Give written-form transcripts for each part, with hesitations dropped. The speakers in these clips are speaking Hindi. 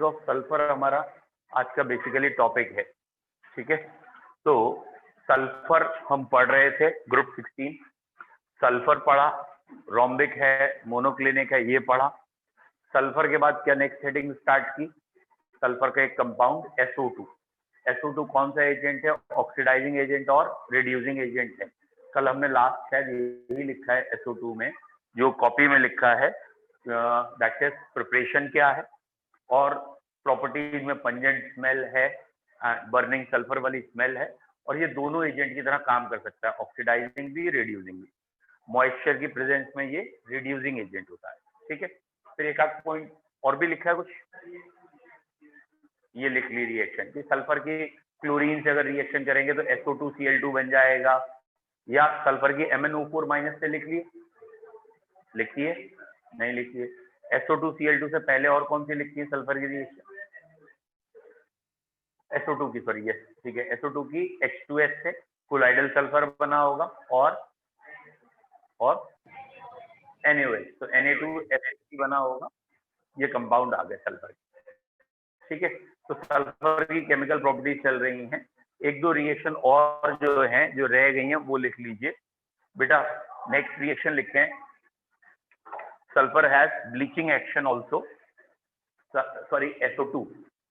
ऑफ सल्फर हमारा आज का बेसिकली टॉपिक है, ठीक है। तो सल्फर हम पढ़ रहे थे ग्रुप 16, सल्फर पढ़ा, रोम्बिक है, मोनोक्लिनिक है, ये पढ़ा। सल्फर के बाद क्या नेक्स्ट हेडिंग स्टार्ट की, सल्फर का एक कंपाउंड SO2। SO2 कौन सा एजेंट है? ऑक्सीडाइजिंग एजेंट और रिड्यूसिंग एजेंट है। कल हमने लास्ट शायद यही लिखा है SO2 में, जो कॉपी में लिखा है दैट इज प्रिपरेशन क्या है और प्रॉपर्टीज में पंजेंट स्मेल है, बर्निंग सल्फर वाली स्मेल है, और ये दोनों एजेंट की तरह काम कर सकता है, ऑक्सीडाइजिंग भी रिड्यूसिंग भी। मॉइस्चर की प्रेजेंस में ये रिड्यूसिंग एजेंट होता है, ठीक है। फिर एक आध पॉइंट और भी लिखा है कुछ, ये लिख ली रिएक्शन कि सल्फर की क्लोरीन से अगर रिएक्शन करेंगे तो SO2Cl2 बन जाएगा, या सल्फर की MnO4 माइनस से लिखिए नहीं लिखिए। SO2Cl2 से पहले और कौन सी लिखती है सल्फर की रिएक्शन? SO2 की, सॉरी, यस, ठीक है। SO2 की H2S से कोलाइडल सल्फर बना होगा और NaOH, तो Na2SH3 बना होगा। ये कंपाउंड आ गए सल्फर, ठीक है। तो सल्फर की केमिकल प्रॉपर्टीज चल रही हैं। एक दो रिएक्शन और जो हैं, जो रह गई हैं, वो लिख लीजिए बेटा। नेक्स्ट रिएक्शन लिखते हैं, sulphur has bleaching action also, sorry SO2,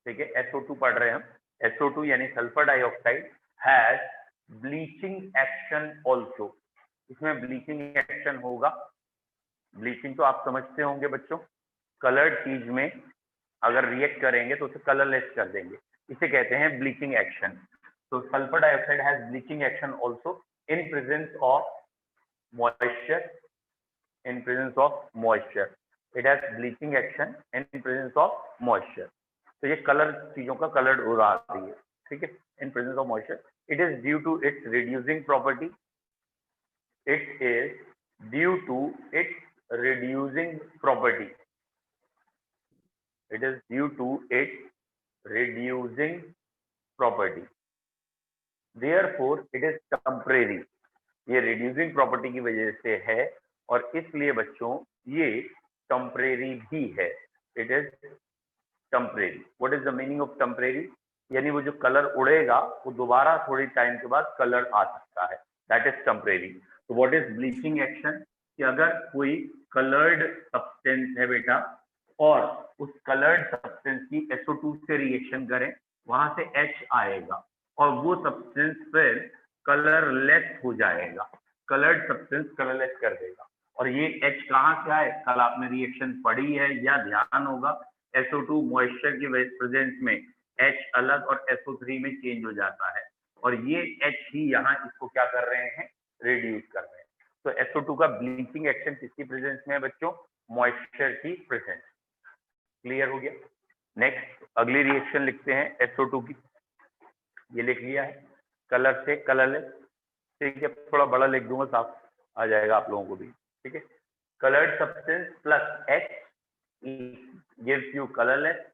ठीक है, SO2 पढ़ रहे हैं हम। SO2 यानी sulphur dioxide has bleaching action also. इसमें ब्लीचिंग एक्शन होगा। ब्लीचिंग तो आप समझते होंगे बच्चों, कलर्ड चीज में अगर रिएक्ट करेंगे तो उसे कलरलेस कर देंगे, इसे कहते हैं ब्लीचिंग एक्शन। तो sulphur dioxide has bleaching action also in presence of moisture, in presence of moisture. It has bleaching action in presence of moisture. तो ये कलर चीजों का कलर उड़ा रही है, ठीक है, in presence of moisture. It is due to its reducing property. It is due to its reducing property. It is due to its reducing property. Therefore, it is temporary. ये reducing property की वजह से है और इसलिए बच्चों ये टेम्परेरी भी है। It is temporary. What is the meaning of temporary? यानी वो जो कलर उड़ेगा वो दोबारा थोड़ी टाइम के बाद कलर आ सकता है, दैट इज टेम्परेरी। तो व्हाट इज ब्लीचिंग एक्शन? कि अगर कोई कलर्ड सब्सटेंस है बेटा और उस कलर्ड सब्सटेंस की SO2 से रिएक्शन करें, वहां से H आएगा और वो सब्सटेंस फिर कलरलेस हो जाएगा, कलर्ड सब्सटेंस कलरलेस कर देगा। और ये H कहाँ से आए? कल आपने रिएक्शन पढ़ी है या ध्यान होगा, SO2 मॉइस्चर की प्रेजेंस में H अलग और SO3 में चेंज हो जाता है, और ये H ही यहाँ इसको क्या कर रहे हैं? रिड्यूस कर रहे हैं। तो SO2 का ब्लीचिंग एक्शन किसकी प्रेजेंस में है बच्चों? मॉइस्चर की प्रेजेंस। क्लियर हो गया? नेक्स्ट अगली रिएक्शन लिखते हैं SO2 की, ये लिख लिया है, कलर से कलरलेस, ठीक है। थोड़ा बड़ा लिख दूंगा, साफ आ जाएगा आप लोगों को भी, ठीक है। Coloured substance plus H gives you colourless,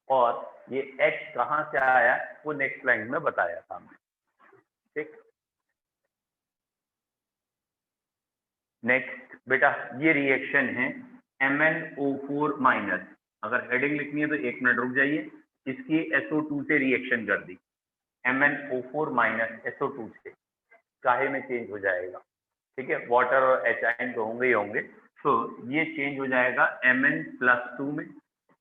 और ये H कहां से आया वो नेक्स्ट लाइन में बताया था हमने, ठीक। नेक्स्ट बेटा ये रिएक्शन है MnO4 माइनस। अगर हेडिंग लिखनी है तो 1 मिनट रुक जाइए। इसकी SO2 से रिएक्शन कर दी, MnO4 माइनस SO2 से काहे में चेंज हो जाएगा, ठीक है। वाटर और H तो होंगे ही होंगे, तो ये चेंज हो जाएगा Mn+2 में,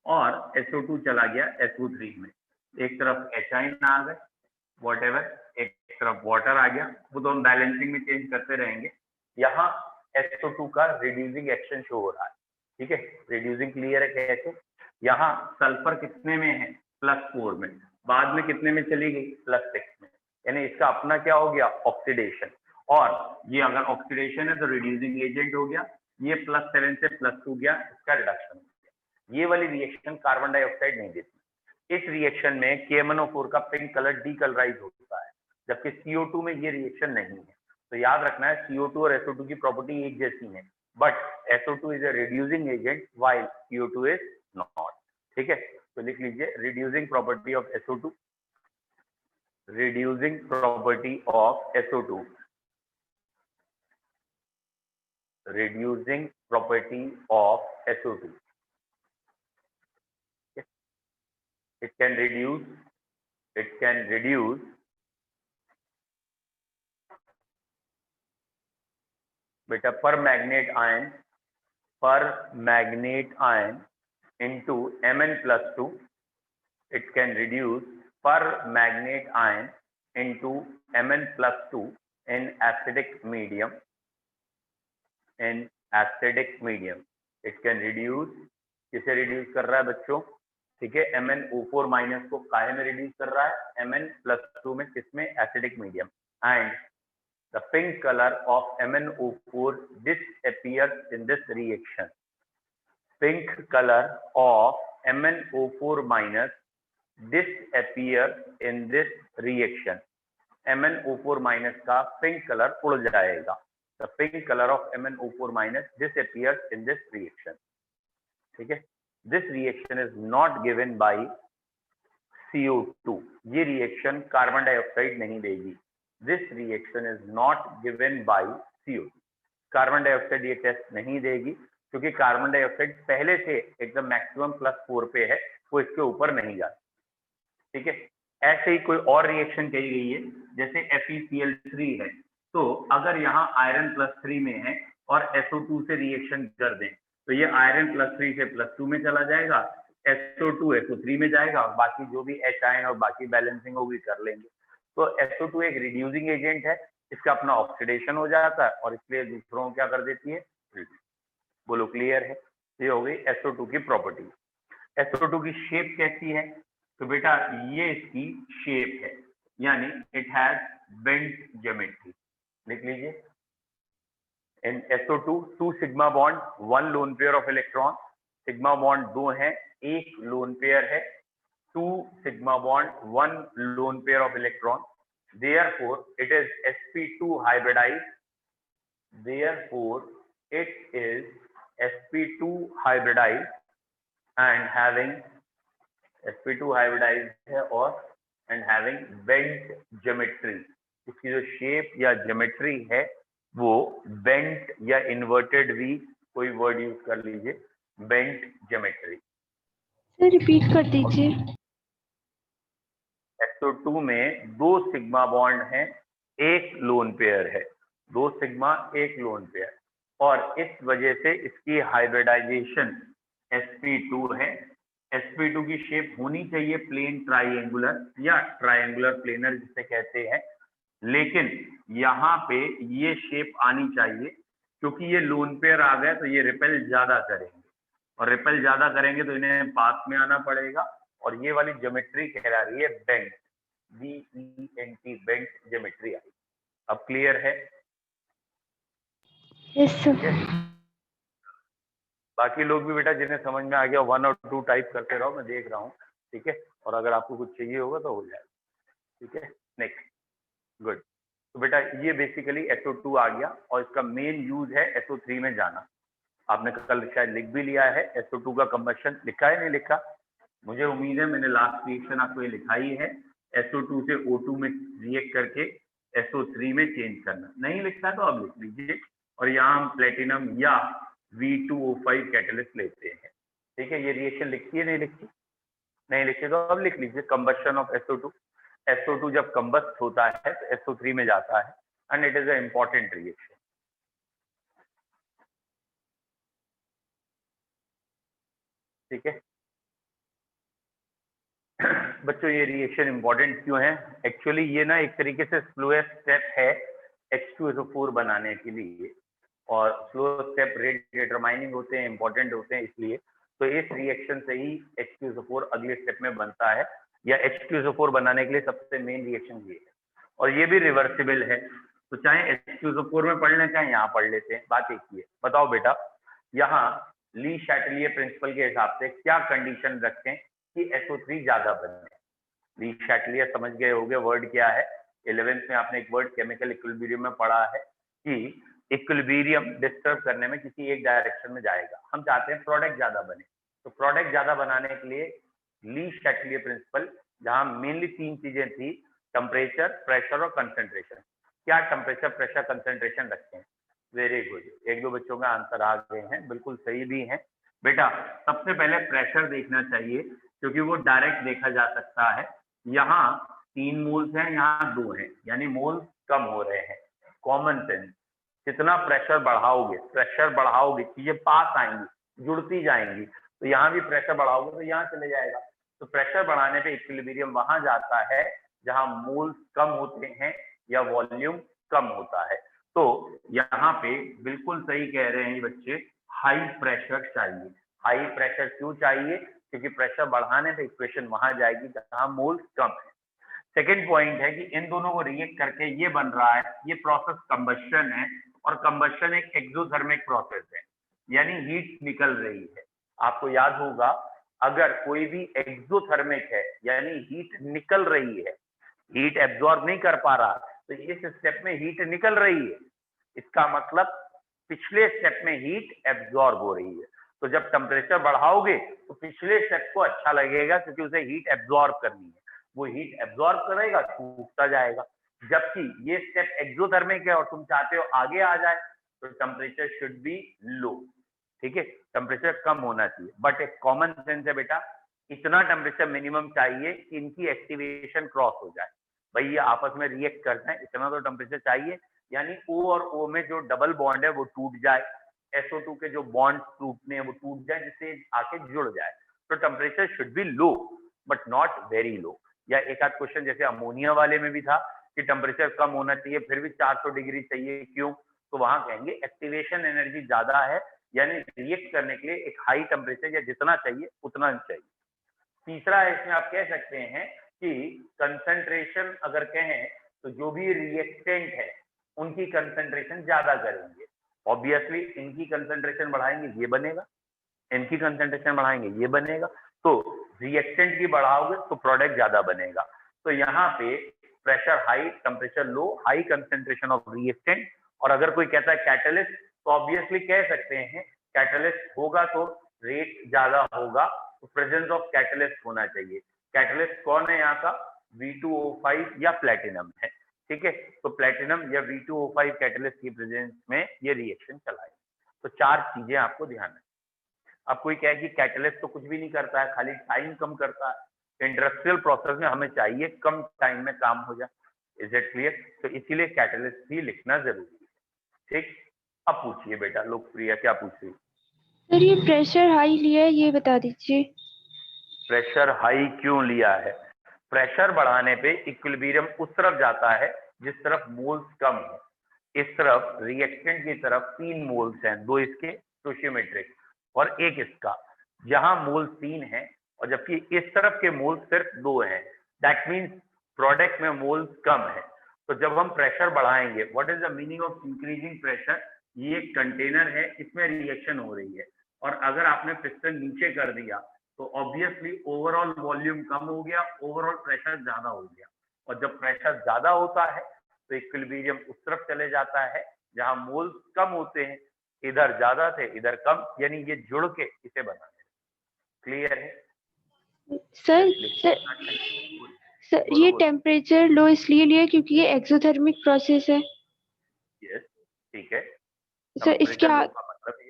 और SO2 चला गया SO3 में। एक तरफ H आ गए वॉट एवर, एक तरफ वाटर आ गया, वो दोनों बैलेंसिंग में चेंज करते रहेंगे। यहाँ SO2 का रिड्यूसिंग एक्शन शो हो रहा है, ठीक है। रिड्यूसिंग क्लियर है कैसे? यहाँ सल्फर कितने में है? +4 में, बाद में कितने में चली गई? +6 में, यानी इसका अपना क्या हो गया? ऑक्सीडेशन। और ये अगर ऑक्सीडेशन है तो रिड्यूसिंग एजेंट हो गया, ये +7 से +2 गया, इसका रिडक्शन हो गया। ये वाली रिएक्शन कार्बन डाइऑक्साइड नहीं देती। इस रिएक्शन में KMnO4 का पिंक कलर डीकलराइज होता है, जबकि CO2 में ये रिएक्शन नहीं है। तो याद रखना है CO2 और SO2 की प्रॉपर्टी एक जैसी है, but SO2 is a reducing agent while CO2 is not, ठीक है। तो लिख लीजिए reducing property of SO2, reducing property of SO2, reducing property of SO2, it can reduce beta per magnet ion into Mn+2. It can reduce per magnet ion into Mn+2 in acidic medium. It can reduce, किसे रिड्यूस कर रहा है बच्चों? ठीक है, MnO4 माइनस को काहे में रिड्यूस कर रहा है? Mn+2 में, किसमें? Acidic medium. And the pink color of MnO4 disappears in this reaction. Pink color of MnO4 minus disappears in this reaction. MnO4 minus का pink color उड़ जाएगा. The pink color of MnO4 minus disappears in this reaction. ठीक है, this reaction is not given by CO2. ये रिएक्शन कार्बन डाइऑक्साइड नहीं देगी. This reaction is not given by CO2. Carbon dioxide ये टेस्ट नहीं देगी क्योंकि कार्बन डाइऑक्साइड पहले से एकदम मैक्सिमम +4 पे है, वो इसके ऊपर नहीं जाता. ठीक है, ऐसे ही कोई और रिएक्शन कही गई है, जैसे FeCl3 है, तो अगर यहाँ आयरन +3 में है और SO2 से रिएक्शन कर दें तो ये आयरन +3 से +2 में चला जाएगा, SO2 SO3 में जाएगा और बाकी जो भी H आयन और बाकी बैलेंसिंग होगी कर लेंगे. तो SO2 एक रिड्यूसिंग एजेंट है, इसका अपना ऑक्सीडेशन हो जाता है और इसलिए दूसरों को क्या कर देती है? बोलो, क्लियर है? ये हो गई SO2 की प्रॉपर्टी. SO2 की शेप कैसी है? तो बेटा ये इसकी शेप है, यानी इट हैज बेंट ज्योमेट्री. लिख लीजिए. इन SO2 2 sigma bond 1 lone pair of electron. Sigma bond 2 है, 1 लोन पेयर है. 2 sigma bond 1 lone pair of electron. Therefore it is sp2 hybridized. And having sp2 hybridized है और and having bent geometry. इसकी जो शेप या ज्योमेट्री है वो बेंट या इन्वर्टेड भी कोई वर्ड यूज कर लीजिए, बेंट ज्योमेट्री. सर रिपीट कर दीजिए. SO2 में 2 सिग्मा बॉन्ड हैं, 1 लोन पेयर है. 2 सिग्मा 1 लोन पेयर, और इस वजह से इसकी हाइब्रिडाइजेशन sp2 है. sp2 की शेप होनी चाहिए प्लेन ट्राइएंगुलर या ट्राइएंगुलर प्लेनर जिसे कहते हैं, लेकिन यहाँ पे ये शेप आनी चाहिए क्योंकि ये लोन पेयर आ गए तो ये रिपेल ज्यादा करेंगे, और रिपेल ज्यादा करेंगे तो इन्हें पास में आना पड़ेगा, और ये वाली ज्योमेट्री कहला रही है बेंट, BENT, बेंट ज्योमेट्री आई. अब क्लियर है? Yes sir. बाकी लोग भी बेटा जिन्हें समझ में आ गया 1 और 2 टाइप करते रहो, मैं देख रहा हूँ. ठीक है, और अगर आपको कुछ चाहिए होगा तो हो जाएगा. ठीक है, नेक्स्ट. गुड. तो बेटा ये बेसिकली SO2 आ गया और इसका मेन यूज है SO3 में जाना. आपने कल शायद लिख भी लिया है SO2 का कंबशन. लिखा है नहीं लिखा? मुझे उम्मीद है मैंने लास्ट रिएक्शन आपको ये लिखाई है, SO2 से O2 में रिएक्ट करके SO3 में चेंज करना. नहीं लिखा तो अब लिख लीजिए. और यहाँ हम प्लेटिनम या V2O5 कैटलिस्ट लेते हैं. ठीक है, ये रिएक्शन लिखी है नहीं लिखी? नहीं लिखी तो अब लिख लीजिए. Combustion of SO2. SO2 जब कंबस्ट होता है तो SO3 में जाता है and it is a important reaction. ठीक है बच्चों, ये रिएक्शन इंपॉर्टेंट क्यों है? एक्चुअली ये ना एक तरीके से स्लोएस्ट स्टेप है H2SO4 बनाने के लिए, और स्लो स्टेप रेट डिटरमाइनिंग होते हैं, इंपॉर्टेंट होते हैं इसलिए. तो इस रिएक्शन से ही H2SO4 अगले स्टेप में बनता है, या H2SO4 बनाने के लिए सबसे मेन रिएक्शन ये है, और ये भी रिवर्सिबल है. तो चाहे H2SO4 में पढ़ लें चाहे यहाँ पढ़ लेते हैं, बात एक ही है. बताओ बेटा, यहाँ ली शैटलियर प्रिंसिपल के हिसाब से क्या कंडीशन रखें कि SO3 ज्यादा बने? ली शैटलियर समझ गए होंगे वर्ड क्या है. 11th में आपने एक वर्ड केमिकल इक्विलिब्रियम में पढ़ा है कि इक्विलिब्रियम डिस्टर्ब करने में किसी एक डायरेक्शन में जाएगा. हम चाहते हैं प्रोडक्ट ज्यादा बने, तो प्रोडक्ट ज्यादा बनाने के लिए ली शैटलियर प्रिंसिपल, जहां मेनली 3 चीजें थी, टेम्परेचर, प्रेशर और कंसंट्रेशन. क्या टेम्परेचर, प्रेशर, कंसंट्रेशन रखते हैं? Very good. 1-2 बच्चों का आंसर आ गए हैं, बिल्कुल सही भी है. बेटा सबसे पहले प्रेशर देखना चाहिए क्योंकि वो डायरेक्ट देखा जा सकता है। यहाँ 3 मोल्स हैं, यहाँ 2 हैं, यानी मोल्स कम हो रहे हैं। कॉमन सेंस, जितना प्रेशर बढ़ाओगे चीजें पास आएंगी, जुड़ती जाएंगी। तो यहाँ भी प्रेशर बढ़ाओगे तो यहाँ चले जाएगा। तो प्रेशर बढ़ाने पे इक्विलिब्रियम वहां जाता है जहां मोल्स कम होते हैं या वॉल्यूम कम होता है। तो यहाँ पे बिल्कुल सही कह रहे हैं ये बच्चे, हाई प्रेशर चाहिए। हाई प्रेशर क्यों चाहिए? क्योंकि प्रेशर बढ़ाने पे इक्वेशन वहां जाएगी जहां मोल्स कम है। सेकेंड पॉइंट है कि इन दोनों को रिएक्ट करके ये बन रहा है, ये प्रोसेस कंबस्शन है, और कंबस्शन एक एक्सोथर्मिक प्रोसेस है, यानी हीट निकल रही है। आपको याद होगा, अगर कोई भी एक्सोथर्मिक है यानी हीट निकल रही है, हीट एब्जॉर्ब नहीं कर पा रहा, तो इस स्टेप में हीट निकल रही है, इसका मतलब पिछले स्टेप में हीट एब्जॉर्ब हो रही है। तो जब टेम्परेचर बढ़ाओगे तो पिछले स्टेप को अच्छा लगेगा क्योंकि उसे हीट एब्जॉर्ब करनी है, वो हीट एब्जॉर्ब करेगा, सूखता जाएगा। जबकि ये स्टेप एक्सोथर्मिक है और तुम चाहते हो आगे आ जाए, तो टेम्परेचर शुड बी लो। ठीक है, टेम्परेचर कम होना चाहिए, बट एक कॉमन सेंस है बेटा, इतना टेम्परेचर मिनिमम चाहिए कि इनकी एक्टिवेशन क्रॉस हो जाए। भाई ये आपस में रिएक्ट करते हैं, इतना तो टेम्परेचर चाहिए, यानी O और O में जो डबल बॉन्ड है वो टूट जाए, SO2 के जो बॉन्ड टूटने हैं वो टूट जाए, जिससे आके जुड़ जाए। तो temperature should be low but not very low. या एक आध क्वेश्चन जैसे अमोनिया वाले में भी था कि टेम्परेचर कम होना चाहिए फिर भी 400 डिग्री चाहिए, क्यों? तो वहां कहेंगे एक्टिवेशन एनर्जी ज्यादा है, यानी रिएक्ट करने के लिए एक हाई टेम्परेचर या जितना चाहिए उतना चाहिए। तीसरा है, इसमें आप कह सकते हैं कि कंसंट्रेशन अगर कहें तो जो भी रिएक्टेंट है उनकी कंसंट्रेशन ज्यादा करेंगे। ऑब्वियसली इनकी कंसंट्रेशन बढ़ाएंगे ये बनेगा, इनकी कंसंट्रेशन बढ़ाएंगे ये बनेगा। तो रिएक्टेंट की बढ़ाओगे तो प्रोडक्ट ज्यादा बनेगा। तो यहाँ पे pressure high, temperature low, high concentration of reactant. और अगर कोई कहता है कैटलिस्ट, तो ऑब्वियसली कह सकते हैं कैटलिस्ट होगा तो रेट ज्यादा होगा, तो प्रेजेंस ऑफ कैटलिस्ट होना चाहिए। कैटलिस्ट कौन है यहाँ का? V2O5 या प्लेटिनम है। ठीक है, तो प्लेटिनम या V2O5 कैटलिस्ट की प्रेजेंस में ये रिएक्शन चलाए। तो 4 चीजें आपको ध्यान रखनी। अब कोई कहे कि कैटलिस्ट तो कुछ भी नहीं करता है, खाली टाइम कम करता है। इंडस्ट्रियल प्रोसेस में हमें चाहिए कम टाइम में काम हो जाए। Is it clear? तो इसीलिए कैटलिस्ट भी लिखना जरूरी है। ठीक, अब पूछिए बेटा लोकप्रिय क्या पूछ रही? सर ये प्रेशर हाई लिया है, ये बता दीजिए। प्रेशर हाई क्यों लिया है? प्रेशर बढ़ाने पे इक्विलिब्रियम उस तरफ जाता है जिस तरफ मोल्स कम है। इस तरफ रिएक्टेंट की तरफ 3 मोल्स हैं, 2 इसके स्टोइचियोमेट्रिक और 1 इसका, जहां मोल्स 3 हैं, और जबकि इस तरफ के मोल्स सिर्फ 2 हैं। दैट मीन्स प्रोडक्ट में मोल्स कम है। तो जब हम प्रेशर बढ़ाएंगे, what is the meaning of increasing pressure? ये कंटेनर है, इसमें रिएक्शन हो रही है, और अगर आपने पिस्टन नीचे कर दिया तो ऑब्वियसली ओवरऑल वॉल्यूम कम हो गया, ओवरऑल प्रेशर ज्यादा हो गया। और जब प्रेशर ज्यादा होता है तो इक्विलिब्रियम उस तरफ चले जाता है जहां मोल्स कम होते हैं, इधर ज्यादा थे इधर कम, यानी ये जुड़ के इसे बनाते हैं। क्लियर है? सर सर सर ये टेम्परेचर लो इसलिए लिया क्योंकि ये एक्सोथर्मिक प्रोसेस है। यस, ठीक है। सर इसके टेम्परेचर लो का मतलब ये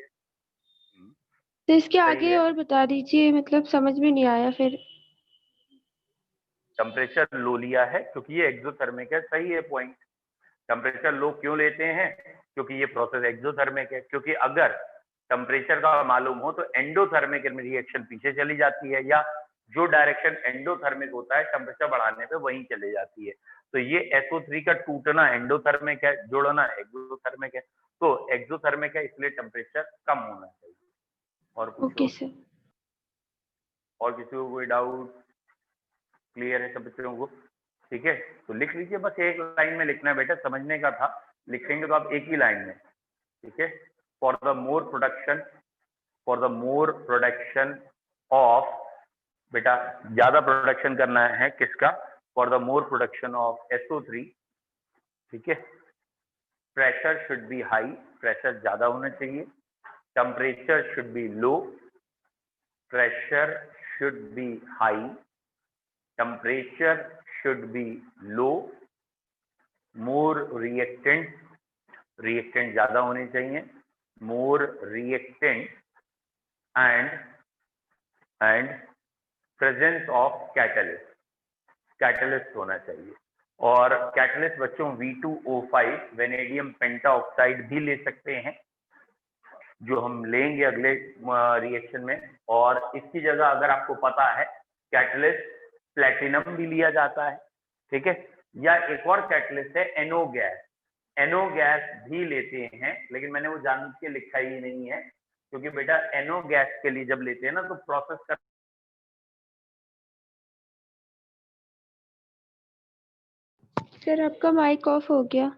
तो इसके सही आगे है। और बता दीजिए, मतलब समझ में नहीं आया फिर। टेम्परेचर लो लिया है क्योंकि ये एक्सोथर्मिक है, सही है पॉइंट। टेम्परेचर लो क्यों लेते हैं? क्योंकि ये प्रोसेस एक्सोथर्मिक है। क्योंकि अगर टेम्परेचर का मालूम हो तो एंडोथर्मिक रिएक्शन पीछे चली जाती है, या जो डायरेक्शन एंडोथर्मिक होता है टेम्परेचर बढ़ाने पे वहीं चली जाती है। तो ये SO3 का टूटना एंडोथर्मिक है, जुड़ना एक्सोथर्मिक है। तो एक्सोथर्मिक है इसलिए टेम्परेचर कम होना चाहिए। और ओके पूछो, सर। और किसी को कोई डाउट? क्लियर है सब बच्चों को? ठीक है, तो लिख लीजिए, बस एक लाइन में लिखना है बेटा, समझने का था, लिखेंगे तो आप एक ही लाइन में। ठीक है, for the more production of, बेटा ज्यादा प्रोडक्शन करना है किसका? For the more production of SO3। ठीक है, pressure should be high, pressure ज्यादा होना चाहिए। Temperature should be low, pressure should be high, temperature should be low, more reactant ज्यादा होने चाहिए, more reactant and presence of catalyst, catalyst होना चाहिए। और कैटलिस्ट बच्चों V2O5 वेनेडियम पेंटाऑक्साइड भी ले सकते हैं, जो हम लेंगे अगले रिएक्शन में। और इसकी जगह अगर आपको पता है कैटलिस्ट प्लेटिनम भी लिया जाता है, ठीक है। या एक और कैटलिस्ट है NO गैस, NO गैस भी लेते हैं, लेकिन मैंने वो जानबूझ के लिखा ही नहीं है, क्योंकि बेटा NO गैस के लिए जब लेते हैं ना तो प्रोसेस कर सर आपका माइक ऑफ हो गया।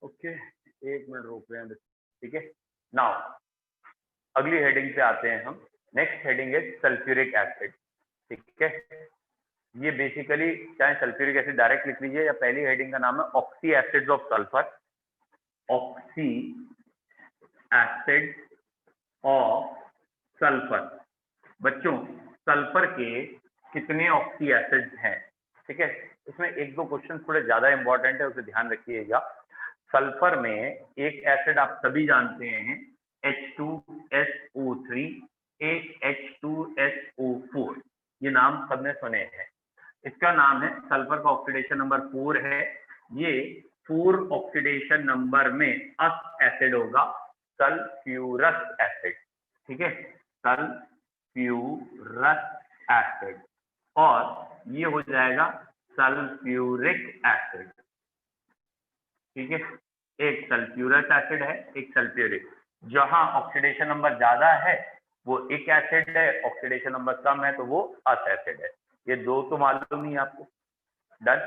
ओके, एक मिनट रोक रहे हैं, ठीक है। नाउ अगली हेडिंग पे आते हैं हम। नेक्स्ट हेडिंग है सल्फ्यूरिक एसिड, ठीक है। ये बेसिकली चाहे सल्फ्यूरिक एसिड डायरेक्ट लिख लीजिए, या पहली हेडिंग का नाम है oxy acids of sulphur, oxy acid of sulphur. बच्चों सल्फर के कितने ऑक्सी एसिड्स हैं, ठीक है। इसमें एक दो क्वेश्चन थोड़े ज्यादा इंपॉर्टेंट है, उसे ध्यान रखिएगा। सल्फर में एक एसिड आप सभी जानते हैं H2SO3, एक H2SO4, ये नाम सबने सुने हैं। इसका नाम है, सल्फर का ऑक्सीडेशन नंबर 4 है, ये 4 ऑक्सीडेशन नंबर में अस एसिड होगा, सल्फ्यूरस एसिड, ठीक है, सल्फ्यूरस एसिड। और ये हो जाएगा सल्फ्यूरिक एसिड, ठीक है। एक सल्फ्यूरस एसिड है, एक सल्फ्यूरिक। जहां ऑक्सीडेशन नंबर ज्यादा है वो एक एसिड है, ऑक्सीडेशन नंबर कम है तो वो अस एसिड है। ये दो तो मालूम नहीं आपको, डन।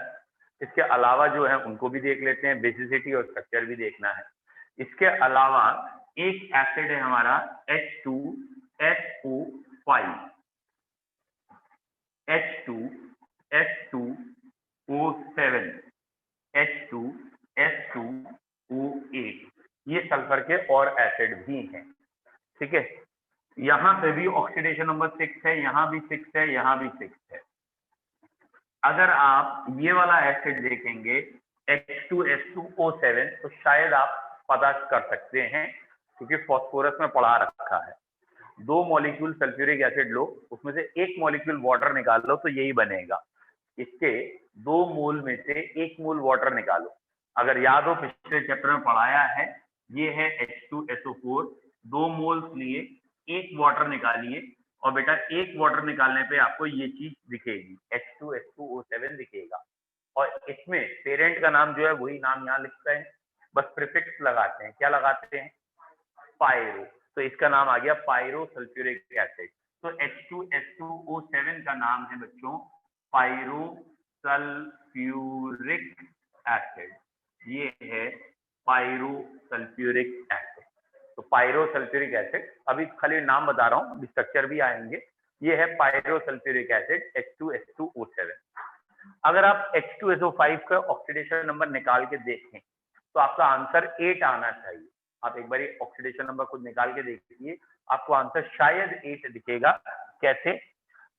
इसके अलावा जो है उनको भी देख लेते हैं, बेसिसिटी और स्ट्रक्चर भी देखना है। इसके अलावा एक एसिड है हमारा H2SO5, H2S2O7, H2S2O8, ये सल्फर के और एसिड भी हैं, ठीक है। यहां पे भी ऑक्सीडेशन नंबर 6 है, यहां भी 6 है, यहां भी 6 है। अगर आप ये वाला एसिड देखेंगे H2S2O7 तो शायद आप पता कर सकते हैं, क्योंकि फास्फोरस में पढ़ा रखा है। 2 मॉलिक्यूल सल्फ्यूरिक एसिड लो, उसमें से एक मॉलिक्यूल वाटर निकाल लो तो यही बनेगा। इसके 2 मोल में से 1 मोल वाटर निकालो। अगर याद हो पिछले चैप्टर में पढ़ाया है, ये है H2SO4, 2 मोल्स लिए, 1 वाटर निकालिए, और बेटा 1 वाटर निकालने पे आपको ये चीज दिखेगी, H2S2O7 दिखेगा। और इसमें पेरेंट का नाम जो है वही नाम यहाँ लिखते हैं, बस प्रीफिक्स लगाते हैं। क्या लगाते हैं? पायरो। तो इसका नाम आ गया पायरो सल्फ्यूरिक एसिड। तो H2S2O7 का नाम है बच्चों पायरो सल्फ्यूरिक एसिड, ये है पायरो सल्फ्यूरिक एसिड। तो पायरो सल्फ्यूरिक एसिड, अभी खाली नाम बता रहा हूँ, स्ट्रक्चर भी आएंगे। ये है पायरो सल्फ्यूरिक एसिड H2S2O7। अगर आप H2SO5 का ऑक्सीडेशन नंबर निकाल के देखें तो आपका आंसर 8 आना चाहिए। आप एक बार ऑक्सीडेशन नंबर खुद निकाल के देखिए, आपको आंसर शायद 8 दिखेगा। कैसे?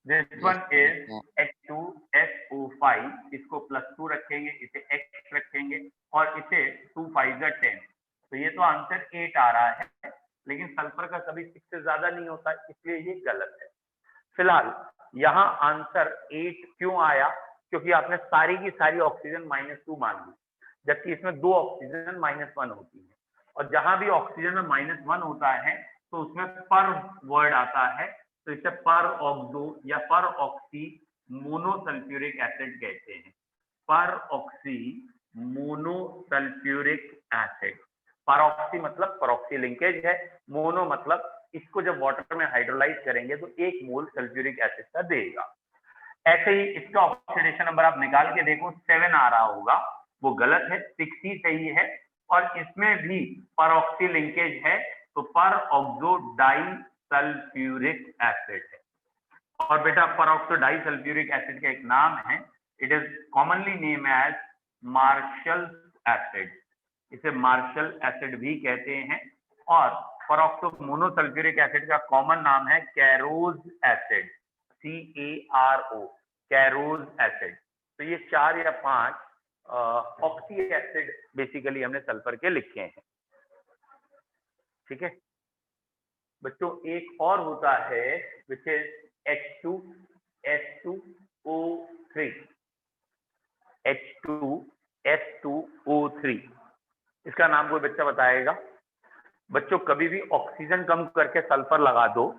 दिस वन इज H2SO5, इसको +2 रखेंगे, इसे X रखेंगे, और इसे 2 5 10, तो ये तो आंसर 8 आ रहा है। लेकिन सल्फर का कभी 6 से ज्यादा नहीं होता, इसलिए ये गलत है। फिलहाल यहाँ आंसर 8 क्यों आया? क्योंकि आपने सारी की सारी ऑक्सीजन -2 मान ली, जबकि इसमें 2 ऑक्सीजन -1 होती है। और जहां भी ऑक्सीजन में -1 होता है तो उसमें पर वर्ड आता है, तो इसे पर ऑक्सो या पर ऑक्सी मोनोसल्फ्यूरिक एसिड कहते हैं। पर ऑक्सी मोनोसल्फ्यूरिक एसिड। पर ऑक्सी मतलब परऑक्सी लिंकेज है, मोनो मतलब इसको जब वाटर में हाइड्रोलाइज करेंगे तो 1 मोल सल्फ्यूरिक एसिड का देगा। ऐसे ही इसका ऑक्सीडेशन नंबर आप निकाल के देखो, 7 आ रहा होगा, वो गलत है, 6 ही सही है। और इसमें भी परऑक्सी लिंकेज है, तो पर ऑक्सो डाई सल्फ्यूरिक एसिड है। और बेटा परऑक्सो डाइसल्फ्यूरिक एसिड का एक नाम है, it is commonly name as Marshall acid, इसे मार्शल एसिड भी कहते हैं। और परऑक्सो मोनोसल्फ्यूरिक एसिड का कॉमन नाम है Caro's acid, CaRO, Caro's acid. तो ये 4 या 5 ऑक्सी एसिड बेसिकली हमने सल्फर के लिखे हैं। ठीक है बच्चों, एक और होता है विच इज H2S2O3, H2S2O3, इसका नाम कोई बच्चा बताएगा? बच्चों कभी भी ऑक्सीजन कम करके सल्फर लगा दो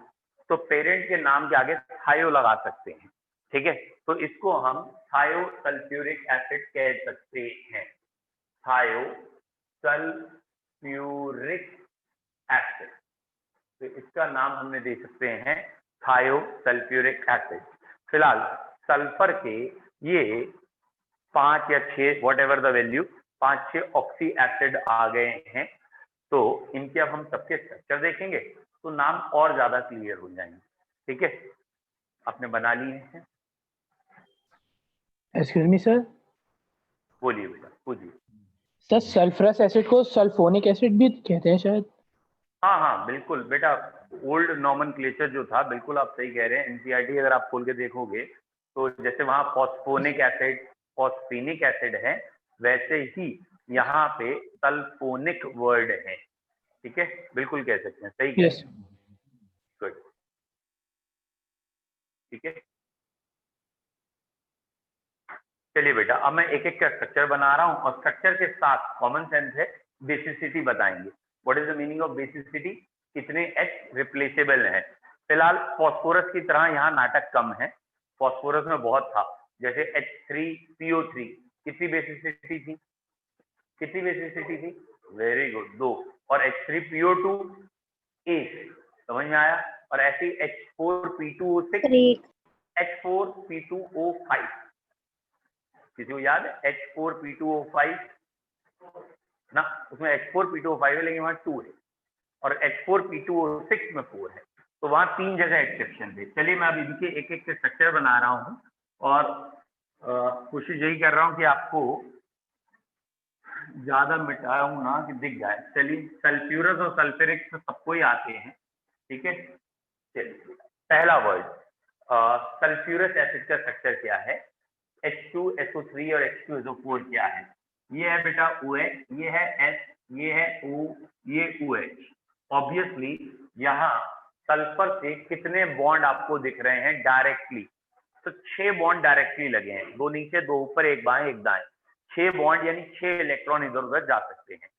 तो पेरेंट के नाम के आगे थायो लगा सकते हैं। ठीक है, तो इसको हम थायोसल्फ्यूरिक एसिड कह सकते हैं, थायोसल्फ्यूरिक एसिड। तो इसका नाम हमने दे सकते हैं थायोसल्फ्यूरिक एसिड। फिलहाल सल्फर के ये 5 या 6 whatever the value, 5-6 oxy acid आ गए हैं। तो इनके अब हम सबके स्ट्रक्चर देखेंगे तो नाम और ज्यादा क्लियर हो जाएंगे। ठीक है, आपने बना लिए हैं? Excuse me sir. बोलिए बेटा, पूछिए। सर सल्फरस एसिड को सल्फोनिक एसिड भी कहते हैं शायद? हाँ हाँ बिल्कुल बेटा, ओल्ड नॉमेनक्लेचर जो था, बिल्कुल आप सही कह रहे हैं। एनसीईआरटी अगर आप खोल के देखोगे तो जैसे वहाँ फॉस्फोनिक एसिड, फॉस्फेनिक एसिड है, वैसे ही यहाँ पे सल्फोनिक वर्ड है। ठीक है, बिल्कुल कह सकते हैं, सही कह रहे हैं। गुड, ठीक है। चलिए बेटा, अब मैं एक एक का स्ट्रक्चर बना रहा हूँ और स्ट्रक्चर के साथ कॉमन सेंस है, बेसिसिटी बताएंगे। What is the meaning of basicity? कितने H रिप्लेसेबल हैं। फिलहाल फॉस्फोरस की तरह यहाँ नाटक कम है, फॉस्फोरस में बहुत था। जैसे H3PO3 कितनी बेसिसिटी थी? कितनी बेसिसिटी थी? Very good, 2। और H3PO2 1, समझ में आया? और ऐसी H4P2O6, H4P2O5, किसी को याद है H4P2O5 ना? उसमें H4P2O5 है लेकिन वहां 2 है, और H4P2O6 में 4 है, तो वहां 3 जगह एक्सेप्शन थे। चलिए मैं अब इनके एक एक के स्ट्रक्चर बना रहा हूँ और कोशिश यही कर रहा हूँ कि आपको ज्यादा मिटाऊं ना कि दिख जाए। चलिए, सल्फ्यूरस और सल्फ्यूरिक तो सबको ही आते हैं। ठीक है, चलिए पहला वर्ड सल्फ्यूरस एसिड का स्ट्रक्चर क्या है? H2SO3 और H2SO4 क्या है? ये है बेटा OH, ये है S, ये है O, ये OH। ऑब्वियसली यहाँ सल्फर से कितने बॉन्ड आपको दिख रहे हैं डायरेक्टली? तो 6 बॉन्ड डायरेक्टली लगे हैं, 2 नीचे 2 ऊपर, 1 बाएं 1 दाएं। 6 बॉन्ड यानी 6 इलेक्ट्रॉन इधर उधर जा सकते हैं।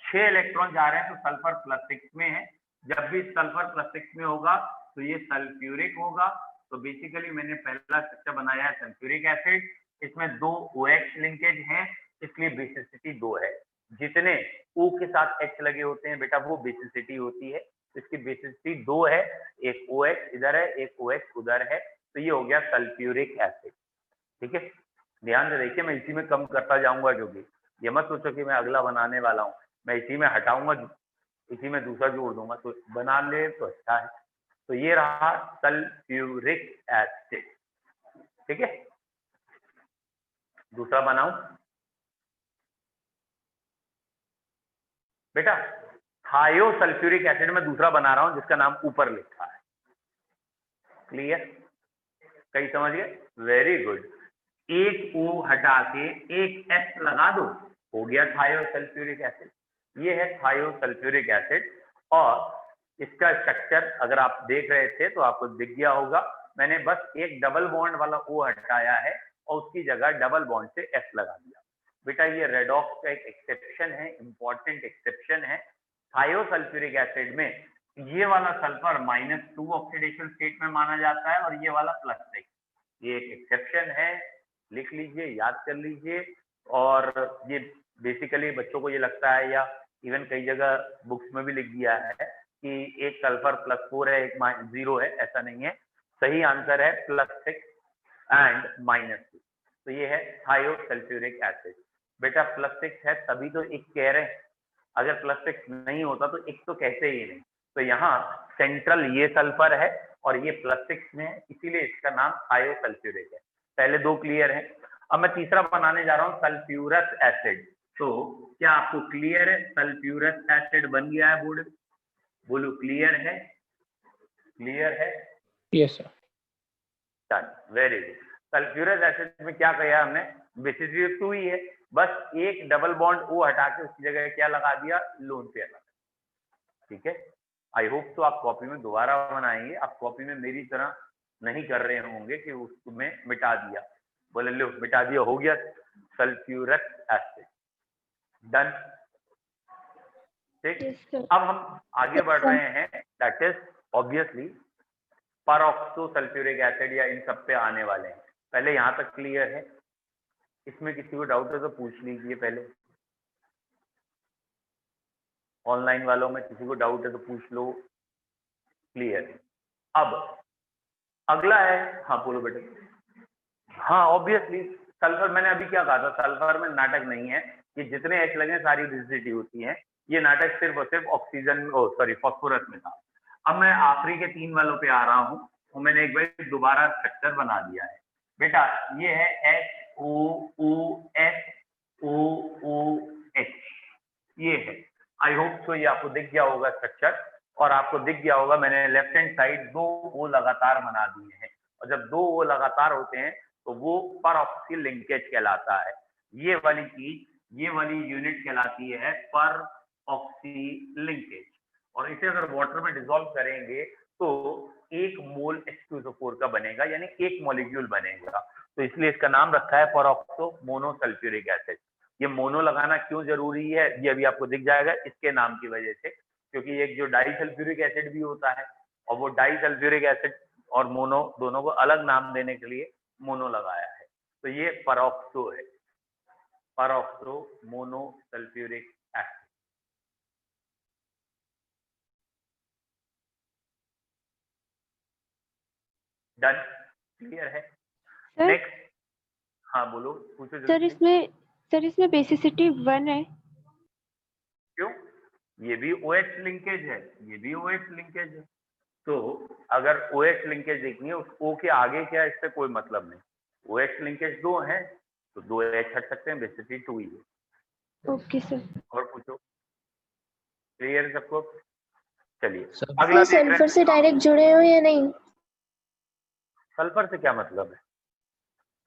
6 इलेक्ट्रॉन जा रहे हैं तो सल्फर +6 में है। जब भी सल्फर +6 में होगा तो ये सल्फ्यूरिक होगा। तो बेसिकली मैंने पहला स्ट्रक्चर बनाया है सल्फ्यूरिक एसिड, इसमें 2 OH लिंकेज हैं, इसलिए बेसिसिटी 2 है। जितने O के साथ H लगे होते हैं बेटा वो बेसिसिटी होती है, इसकी बेसिसिटी 2 है। एक OH इधर है, एक OH उधर है, तो ये हो गया सल्फ्यूरिक एसिड। ठीक है, ध्यान से देखिए, मैं इसी में कम करता जाऊंगा, क्योंकि ये मत सोचो कि मैं अगला बनाने वाला हूँ, मैं इसी में हटाऊंगा, इसी में दूसरा जोड़ दूंगा, तो बना ले तो अच्छा है। तो ये रहा सल्फ्यूरिक एसिड। ठीक है, दूसरा बनाऊं बेटा? थायोसल्फ्यूरिक एसिड में दूसरा बना रहा हूं जिसका नाम ऊपर लिखा है। क्लियर? कहीं समझ गए? Very good. एक O हटा के एक S लगा दो, हो गया थायोसल्फ्यूरिक एसिड। ये है थायोसल्फ्यूरिक एसिड। और इसका स्ट्रक्चर अगर आप देख रहे थे तो आपको दिख गया होगा, मैंने बस एक डबल बॉन्ड वाला O हटाया है और उसकी जगह डबल बॉन्ड से S लगा दिया। बेटा ये रेडॉक्स का एक एक्सेप्शन है, इंपॉर्टेंट एक्सेप्शन है। थायोसल्फ्यूरिक एसिड में ये वाला सल्फर -2 ऑक्सीडेशन स्टेट में माना जाता है और ये वाला +6। ये एक एक्सेप्शन है, लिख लीजिए, याद कर लीजिए। और ये बेसिकली बच्चों को ये लगता है, या इवन कई जगह बुक्स में भी लिख दिया है कि एक सल्फर +4 है, एक 0 है, ऐसा नहीं है। सही आंसर है +6 एंड -2। तो ये है थायोसल्फ्यूरिक एसिड। बेटा +6 है तभी तो एक कह रहे हैं, अगर +6 नहीं होता तो एक तो कहते ही नहीं। तो यहाँ सेंट्रल ये सल्फर है और ये +6 में है, इसीलिए इसका नाम थायोसल्फ्यूरिक है। पहले दो क्लियर है। अब मैं तीसरा बनाने जा रहा हूँ सल्फ्यूरस एसिड। तो क्या आपको क्लियर है? सल्फ्यूरस एसिड बन गया है बोर्ड, बोलो क्लियर है? क्लियर है? Yes sir. Very good. Sulphurous acid में क्या किया हमने? बेसिस 2 ही है, बस एक डबल बॉन्ड O हटा के उसकी जगह क्या लगा दिया? लोन पेयर लगा। ठीक है, आई होप तो आप कॉपी में दोबारा बनाएंगे, आप कॉपी में मेरी तरह नहीं कर रहे होंगे कि उसमें मिटा दिया, बोले लो मिटा दिया, हो गया सल्फ्यूरस एसिड। डन। ठीक, Yes, sir. अब हम आगे बढ़ रहे हैं, that is obviously peroxo sulphuric acid या इन सब पे आने वाले हैं। पहले यहाँ तक क्लियर है? इसमें किसी को डाउट है तो पूछ लीजिए पहले। ऑनलाइन वालों में किसी को डाउट है तो पूछ लो। क्लियर? अब अगला है, हाँ बोलो बेटे। हाँ ऑब्वियसली सल्फर, मैंने अभी क्या कहा था, सल्फर में नाटक नहीं है, ये जितने एच लगे सारी रिजिडिटी होती है, ये नाटक सिर्फ और सिर्फ ऑक्सीजन फॉस्फोरस में था। अब मैं आखिरी के 3 वालों पे आ रहा हूँ, तो मैंने एक बार दोबारा स्ट्रक्चर बना दिया है बेटा। ये है HOOSOOH, ये है। आई होप सो ये आपको दिख गया होगा स्ट्रक्चर, और आपको दिख गया होगा मैंने लेफ्ट हैंड साइड 2 O लगातार बना दिए हैं, और जब 2 O लगातार होते हैं तो वो परऑक्सी लिंकेज कहलाता है। ये वाली चीज, ये वाली यूनिट कहलाती है परऑक्सी लिंकेज। और इसे अगर वाटर में डिसॉल्व करेंगे तो 1 मोल H2SO4 का बनेगा, यानी 1 मॉलिक्यूल बनेगा। तो इसलिए इसका नाम रखा है परऑक्सो मोनोसल्फ्यूरिक एसिड। ये मोनो लगाना क्यों जरूरी है ये अभी आपको दिख जाएगा इसके नाम की वजह से, क्योंकि एक जो डाइसल्फ्यूरिक एसिड भी होता है, और वो डाइसल्फ्यूरिक एसिड और मोनो दोनों को अलग नाम देने के लिए मोनो लगाया है। तो ये परऑक्सो है, peroxo monosulphuric acid. Done? Clear है? सर नेक्स्ट, हाँ बोलो, पूछो सर जल्दी। इसमें बेसिसिटी 1 है। क्यों? ये भी OH लिंकेज है, ये भी OH लिंकेज है। तो अगर OH लिंकेज देखनी है, उस O के आगे क्या है इससे कोई मतलब नहीं। OH लिंकेज 2 है तो 2 H हट सकते हैं, बेसिसिटी 2 ही है। Okay sir. और पूछो, क्लियर है सबको? चलिए सर अगला देख रहे सल्फर हैं। से डायरेक्ट जुड़े हो या नहीं? सल्फर से क्या मतलब है?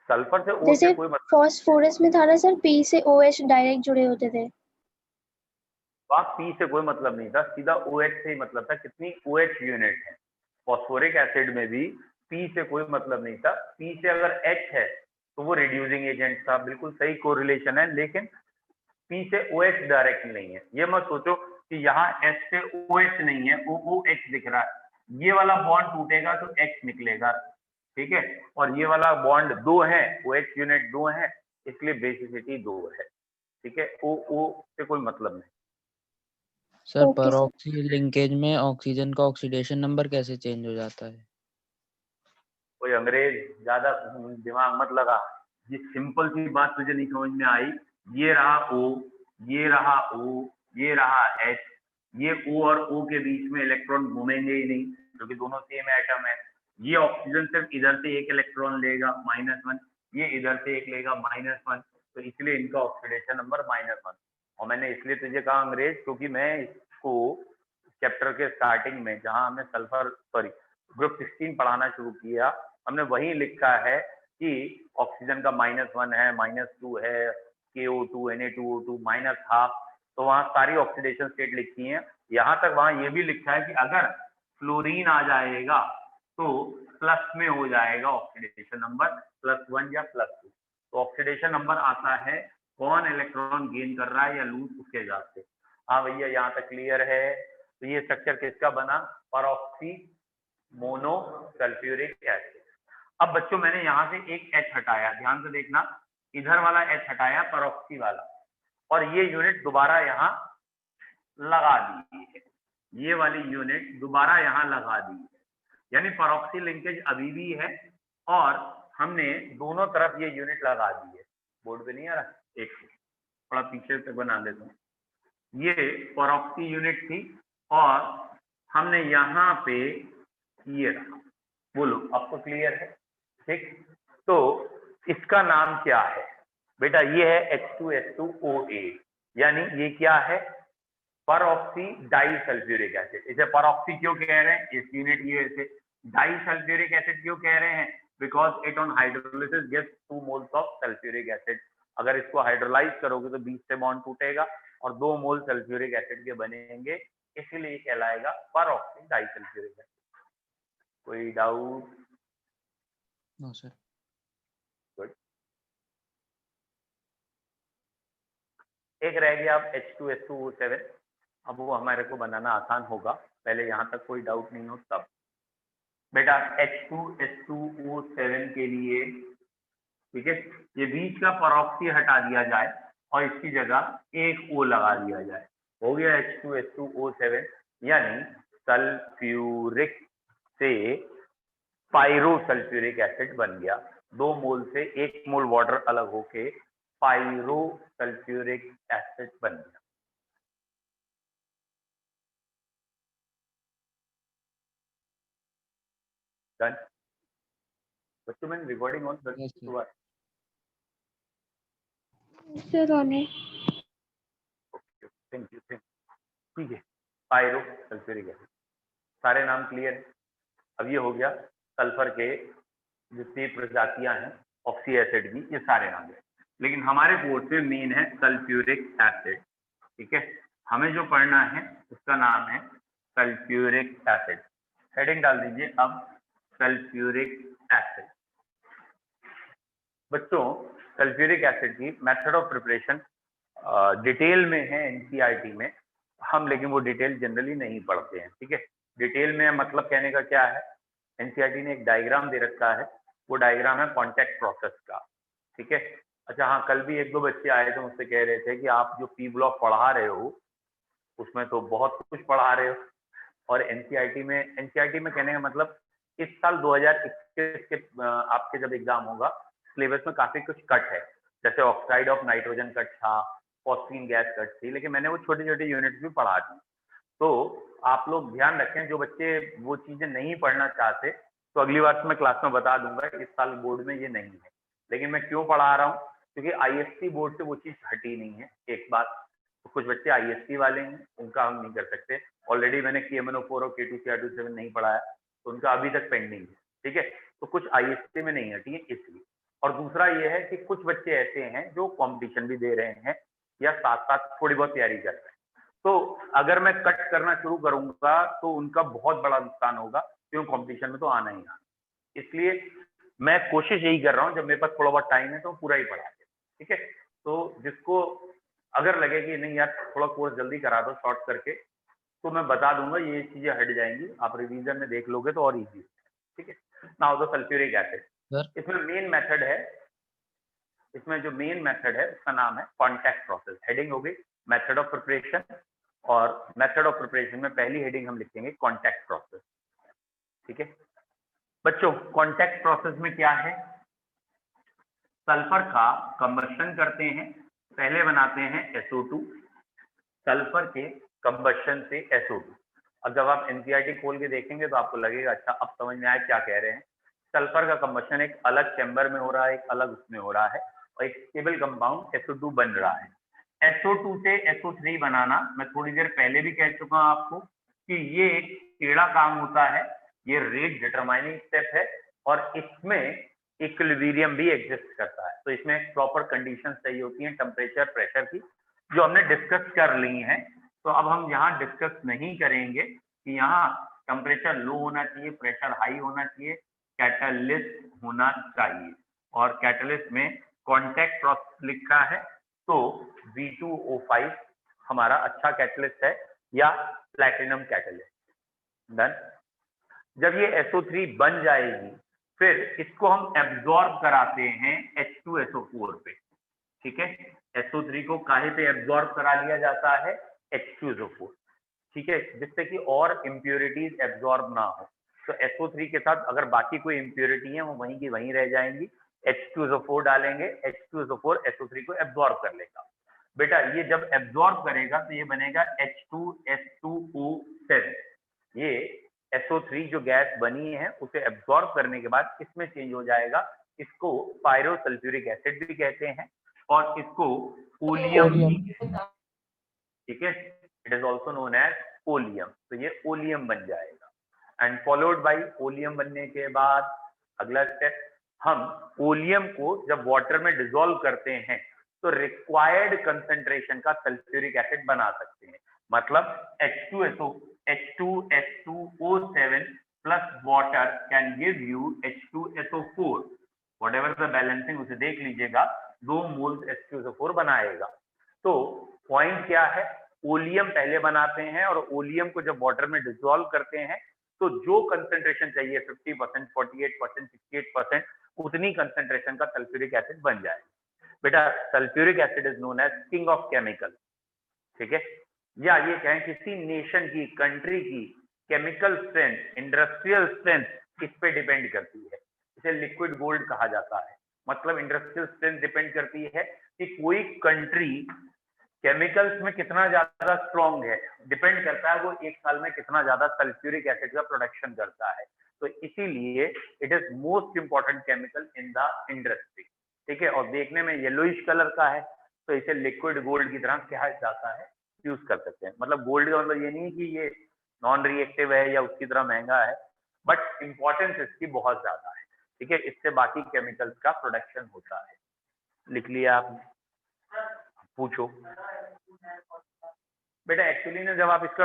सल्फर से O जैसे से कोई मतलब, फॉस्फोरस में था ना सर, P से OH डायरेक्ट जुड़े होते थे। P से कोई मतलब नहीं था, सीधा OH से ही मतलब था। कितनी OH यूनिट है? फॉस्फोरिक एसिड में भी P से कोई मतलब नहीं था। P से अगर H है तो वो रिड्यूसिंग एजेंट था, बिल्कुल सही कोरिलेशन है। लेकिन P से OH डायरेक्ट नहीं है। ये मत सोचो कि यहाँ H से OH नहीं है, OOH दिख रहा है, ये वाला बॉन्ड टूटेगा तो H निकलेगा, ठीक है। और ये वाला बॉन्ड 2 है, OH यूनिट 2 है, इसलिए बेसिसिटी 2 है, ठीक है। O से कोई मतलब नहीं। Okay sir sir. परऑक्सी लिंकेज में ऑक्सीजन का ऑक्सीडेशन नंबर कैसे चेंज हो जाता है? कोई अंग्रेज ज्यादा दिमाग मत लगा, ये सिंपल सी बात तुझे नहीं समझ में आई। ये रहा O, ये रहा O, ये रहा H, ये O और O के बीच में इलेक्ट्रॉन घूमेंगे ही नहीं क्योंकि दोनों सेम एटम है। ये ऑक्सीजन सिर्फ इधर से एक इलेक्ट्रॉन लेगा -1, ये इधर से एक लेगा -1, तो इसलिए इनका ऑक्सीडेशन नंबर -1। और मैंने इसलिए तुझे कहा अंग्रेज, क्योंकि मैं इसको चैप्टर के स्टार्टिंग में जहां हमने सल्फर ग्रुप 16 पढ़ाना शुरू किया, हमने वही लिखा है कि ऑक्सीजन का -1 है, -2 है, KO2 Na2O2 -12, तो वहां सारी ऑक्सीडेशन स्टेट लिखी है। यहाँ तक वहां ये भी लिखा है कि अगर फ्लोरीन आ जाएगा तो प्लस में हो जाएगा ऑक्सीडेशन नंबर, +1 या +2। तो ऑक्सीडेशन नंबर आता है कौन इलेक्ट्रॉन गेन कर रहा है या लूज, उसके हिसाब से। हाँ भैया यहाँ तक क्लियर है? तो ये स्ट्रक्चर किसका बना? Peroxy monosulphuric acid. अब बच्चों मैंने यहाँ से एक H हटाया, ध्यान से देखना, इधर वाला H हटाया परऑक्सी वाला, और ये यूनिट दोबारा यहाँ लगा दी है, ये वाली यूनिट दोबारा यहाँ लगा दी है, यानी परऑक्सी लिंकेज अभी भी है और हमने दोनों तरफ ये यूनिट लगा दी है। बोर्ड पे नहीं आ रहा, एक थोड़ा पीछे तक बना देता हूँ। ये परऑक्सी यूनिट थी और हमने यहाँ पे ये रखा। बोलो आपको क्लियर है? ठीक, तो इसका नाम क्या है बेटा? ये है H2SO4, यानी ये क्या है? परऑक्सी डाइसल्फ्यूरिक एसिड। इसे परऑक्सी क्यों कह रहे हैं? इस यूनिट ये से डाइसल्फ्यूरिक एसिड क्यों कह रहे हैं? Because it on hydrolysis gives 2 moles of sulphuric acid. अगर इसको हाइड्रोलाइज करोगे तो बीच से बॉन्ड टूटेगा और 2 मोल सल्फ्यूरिक एसिड के बनेंगे, इसीलिए कहलाएगा परऑक्सी डाइसल्फ्यूरिक एसिड। कोई डाउट? No sir. गुड। एक रह गया अब H2SO7। अब वो हमारे को बनाना आसान होगा, पहले यहाँ तक कोई डाउट नहीं हो तब। बेटा H2SO7 के लिए, ठीक है, ये बीच का परऑक्सी हटा दिया जाए और इसकी जगह एक O लगा दिया जाए, हो गया H2SO7, यानी सल्फ्यूरिक से पायरोसल्फ्यूरिक एसिड बन गया। 2 मोल से 1 मोल वाटर अलग होके पायरोसल्फ्यूरिक एसिड बन गया। डन? बच्चों मैंने रिकॉर्डिंग ऑन कर दी हुआ है। सर ऑन है। Thank you. ठीक है, पायरोसल्फ्यूरिक एसिड, सारे नाम क्लियर है। अब ये हो गया सल्फर के जितनी प्रजातियां हैं ऑक्सी एसिड की, ये सारे नाम है, लेकिन हमारे कोर्स में मेन है सल्फ्यूरिक एसिड। ठीक है, हमें जो पढ़ना है उसका नाम है सल्फ्यूरिक एसिड। हेडिंग डाल दीजिए अब सल्फ्यूरिक एसिड। बच्चों सल्फ्यूरिक एसिड की मेथड ऑफ प्रिपरेशन डिटेल में है एनसीईआरटी में हम, लेकिन वो डिटेल जनरली नहीं पढ़ते हैं। ठीक है, डिटेल में मतलब कहने का क्या है, एनसीईआरटी ने एक डायग्राम दे रखा है, वो डायग्राम है कॉन्टैक्ट प्रोसेस का। ठीक है, अच्छा हाँ, कल भी 1-2 बच्चे आए थे मुझसे कह रहे थे कि आप जो पी ब्लॉक पढ़ा रहे हो उसमें तो बहुत कुछ पढ़ा रहे हो, और एनसीईआरटी में कहने का मतलब इस साल 2021 के आपके जब एग्जाम होगा सिलेबस में काफी कुछ कट है, जैसे ऑक्साइड ऑफ नाइट्रोजन कट था, फॉस्फीन गैस कट थी, लेकिन मैंने वो छोटे छोटे यूनिट्स भी पढ़ा दी। तो आप लोग ध्यान रखें, जो बच्चे वो चीजें नहीं पढ़ना चाहते तो अगली बार मैं क्लास में बता दूंगा, इस साल बोर्ड में ये नहीं है। लेकिन मैं क्यों पढ़ा रहा हूँ, क्योंकि आईएससी बोर्ड से वो चीज हटी नहीं है। एक बात तो कुछ बच्चे आईएससी वाले हैं, उनका हम नहीं कर सकते। ऑलरेडी मैंने KMnO4 और K2Cr27 नहीं पढ़ाया, तो उनका अभी तक पेंडिंग है। ठीक है, तो कुछ आईएससी में नहीं हटी है इसलिए। और दूसरा ये है कि कुछ बच्चे ऐसे हैं जो कंपटीशन भी दे रहे हैं या साथ साथ थोड़ी बहुत तैयारी कर रहे हैं, तो अगर मैं कट करना शुरू करूंगा तो उनका बहुत बड़ा नुकसान होगा, क्यों कंपटीशन में तो आना ही आना। इसलिए मैं कोशिश यही कर रहा हूँ, जब मेरे पास थोड़ा बहुत टाइम है तो पूरा ही पढ़ा के। ठीक है, तो जिसको अगर लगे कि नहीं यार थोड़ा कोर्स जल्दी करा दो शॉर्ट करके, तो मैं बता दूंगा, ये चीजें हट जाएंगी, आप रिवीजन में देख लोगे तो और इजी। ठीक है, नाउ द सल्फ्यूरिक एसिड, इसमें मेन मेथड है, इसमें जो मेन मेथड है उसका नाम है कॉन्टैक्ट प्रोसेस। हेडिंग हो गई मेथड ऑफ प्रिपरेशन, और मेथड ऑफ प्रिपरेशन में पहली हेडिंग हम लिखेंगे कॉन्टैक्ट प्रोसेस। ठीक है बच्चों, कॉन्टैक्ट प्रोसेस में क्या है, सल्फर का कंबशन करते हैं, पहले बनाते हैं SO2, सल्फर के कंबशन से SO2। अब जब आप एनसीईआरटी खोल के देखेंगे तो आपको लगेगा अच्छा अब समझ में आया क्या कह रहे हैं। सल्फर का कंबशन एक अलग चैम्बर में हो रहा है, एक अलग उसमें हो रहा है, और एक स्टेबल कंपाउंड SO2 बन रहा है। SO2 से SO3 बनाना मैं थोड़ी देर पहले भी कह चुका हूं आपको कि ये एक टेढ़ा काम होता है, ये रेट डिटरमाइनिंग स्टेप है, और इसमें इक्विलिब्रियम भी एग्जिस्ट करता है। तो इसमें प्रॉपर कंडीशन चाहिए होती हैं टेम्परेचर प्रेशर की, जो हमने डिस्कस कर ली हैं। तो अब हम यहाँ डिस्कस नहीं करेंगे कि यहाँ टेम्परेचर लो होना चाहिए, प्रेशर हाई होना चाहिए, कैटलिस्ट होना चाहिए, और कैटलिस्ट में कॉन्टैक्ट प्रोसेस लिखा है तो V2O5 हमारा अच्छा कैटलिस्ट है, या प्लैटिनम कैटलिस्ट। डन? जब ये SO3 बन जाएगी फिर इसको हम एब्जॉर्ब कराते हैं H2SO4 पे। ठीक है, SO3 को काहे पे एब्जॉर्ब करा लिया जाता है, H2SO4। ठीक है, जिससे कि और इम्प्योरिटीज एब्जॉर्ब ना हो। तो SO3 के साथ अगर बाकी कोई इम्प्योरिटी है वो वहीं की वहीं रह जाएंगी, H2SO4 डालेंगे, H2SO4 SO3 को एब्जॉर्ब कर लेगा। बेटा ये जब एब्जॉर्ब करेगा तो ये बनेगा H2S2O7, ये CO3 जो गैस बनी है उसे एब्जॉर्ब करने के बाद इसमें चेंज हो जाएगा, इसको पायरोसल्फ्यूरिक एसिड भी कहते हैं और इसको ओलियम भी, ठीक है, it is also known as oleum. तो ये ओलियम बन जाएगा एंड फॉलोड बाई ओलियम बनने के बाद अगला स्टेप, हम ओलियम को जब वाटर में डिसॉल्व करते हैं तो रिक्वायर्ड कंसंट्रेशन का सल्फ्यूरिक एसिड बना सकते हैं। मतलब H2SO7 plus water can give you H2SO4, whatever the balancing उसे देख लीजिएगा, 2 मोल्स H2SO4 बनाएगा। तो पॉइंट क्या है, ओलियम पहले बनाते हैं और ओलियम को जब वाटर में डिसॉल्व करते हैं तो जो कंसंट्रेशन चाहिए 50%, 48%, 68%, उतनी कंसंट्रेशन का सल्फ्यूरिक एसिड बन जाएगा। बेटा sulphuric acid is known as king of chemical, ठीक है, या ये कहें किसी नेशन की, कंट्री की केमिकल स्ट्रेंथ, इंडस्ट्रियल स्ट्रेंथ इस पे डिपेंड करती है। इसे लिक्विड गोल्ड कहा जाता है। मतलब इंडस्ट्रियल स्ट्रेंथ डिपेंड करती है कि कोई कंट्री केमिकल्स में कितना ज्यादा स्ट्रॉन्ग है, डिपेंड करता है वो एक साल में कितना ज्यादा सल्फ्यूरिक एसिड का प्रोडक्शन करता है। तो इसीलिए it is most important chemical in the industry, ठीक है, और देखने में येलोइश कलर का है तो इसे लिक्विड गोल्ड की तरह कहा जाता है, यूज कर सकते हैं। मतलब गोल्ड का मतलब ये नहीं कि ये नॉन रिएक्टिव है या उसकी तरह महंगा है, बट इंपॉर्टेंस इसकी बहुत ज्यादा है, ठीक है, इससे बाकी केमिकल्स का प्रोडक्शन होता है। लिख लिया आपने, पूछो बेटा। एक्चुअली ना जब आप इसका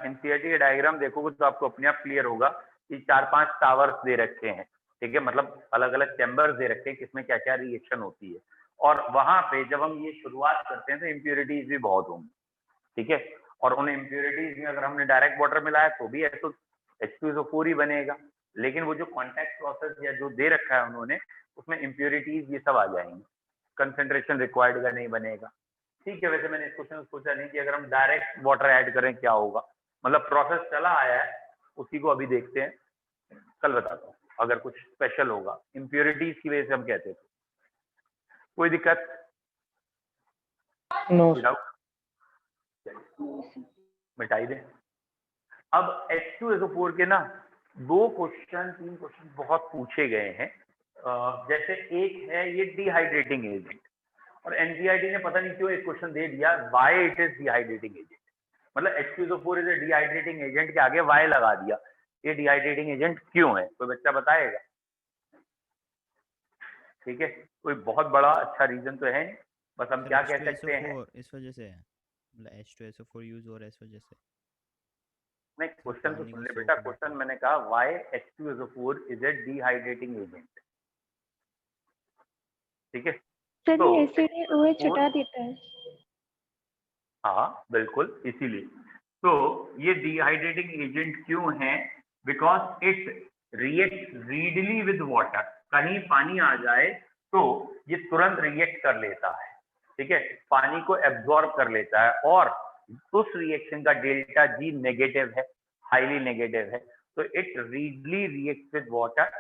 एनसीईआरटी का डायग्राम देखोगे तो आपको अपने आप क्लियर होगा कि 4-5 टावर्स दे रखे हैं, ठीक है, मतलब अलग अलग चैम्बर्स दे रखे हैं किसमें क्या क्या रिएक्शन होती है, और वहां पे जब हम ये शुरुआत करते हैं तो इम्प्योरिटीज भी बहुत होंगी, ठीक है, और उन इम्प्योरिटीज में अगर हमने डायरेक्ट वाटर मिलाया तो भी H2SO4 ही बनेगा, लेकिन वो जो कॉन्टैक्ट प्रोसेस या जो दे रखा है उन्होंने उसमें इम्प्योरिटीज ये सब आ जाएंगी, कंसंट्रेशन रिक्वायर्ड का नहीं बनेगा, ठीक है। वैसे मैंने इस क्वेश्चन सोचा नहीं कि अगर हम डायरेक्ट वाटर ऐड करें क्या होगा, मतलब प्रोसेस चला आया है उसी को अभी देखते हैं, कल बताता हूँ अगर कुछ स्पेशल होगा। इम्प्योरिटीज की वजह से हम कहते थे, कोई दिक्कत? नो मिटाई दें। अब H2SO4 के ना 2 क्वेश्चन 3 क्वेश्चन बहुत पूछे गए हैं। जैसे एक है ये डिहाइड्रेटिंग एजेंट, और एनसीईआरटी ने पता नहीं क्यों एक क्वेश्चन दे दिया why it is dehydrating agent, मतलब H2SO4 is a dehydrating agent के आगे वाई लगा दिया, ये डिहाइड्रेटिंग एजेंट क्यों है, कोई बच्चा बताएगा? ठीक है, कोई बहुत बड़ा अच्छा रीजन तो है नहीं, बस हम क्या कह सकते हैं, इस वजह से है, मतलब H2SO4 यूज हो रहा है इस वजह से। नहीं क्वेश्चन तो सुन ले बेटा, क्वेश्चन मैंने कहा why H2SO4 is a dehydrating agent, ठीक है। सर तो ये एसिड OH हटा देता है। हाँ बिल्कुल, इसीलिए तो ये डिहाइड्रेटिंग एजेंट क्यों है, because it react readily with water, कहीं पानी आ जाए तो ये तुरंत रिएक्ट कर लेता है, ठीक है, पानी को एब्जॉर्ब कर लेता है, और उस रिएक्शन का डेल्टा जी नेगेटिव है, हाईली नेगेटिव है, तो it readily react with water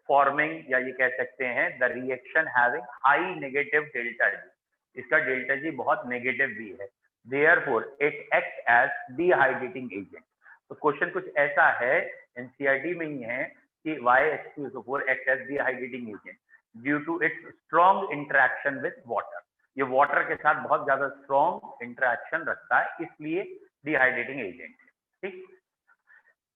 forming, या ये कह सकते हैं the reaction having high negative delta G, इसका डेल्टा जी बहुत नेगेटिव भी है, therefore it acts as dehydrating agent। तो क्वेश्चन कुछ ऐसा है, एनसीईआरटी में ही है कि why H2SO4 acts as dehydrating agent due to its strong interaction with water, ये वाटर के साथ बहुत ज्यादा स्ट्रॉन्ग इंटरेक्शन रखता है, इसलिए डिहाइड्रेटिंग एजेंट है, ठीक।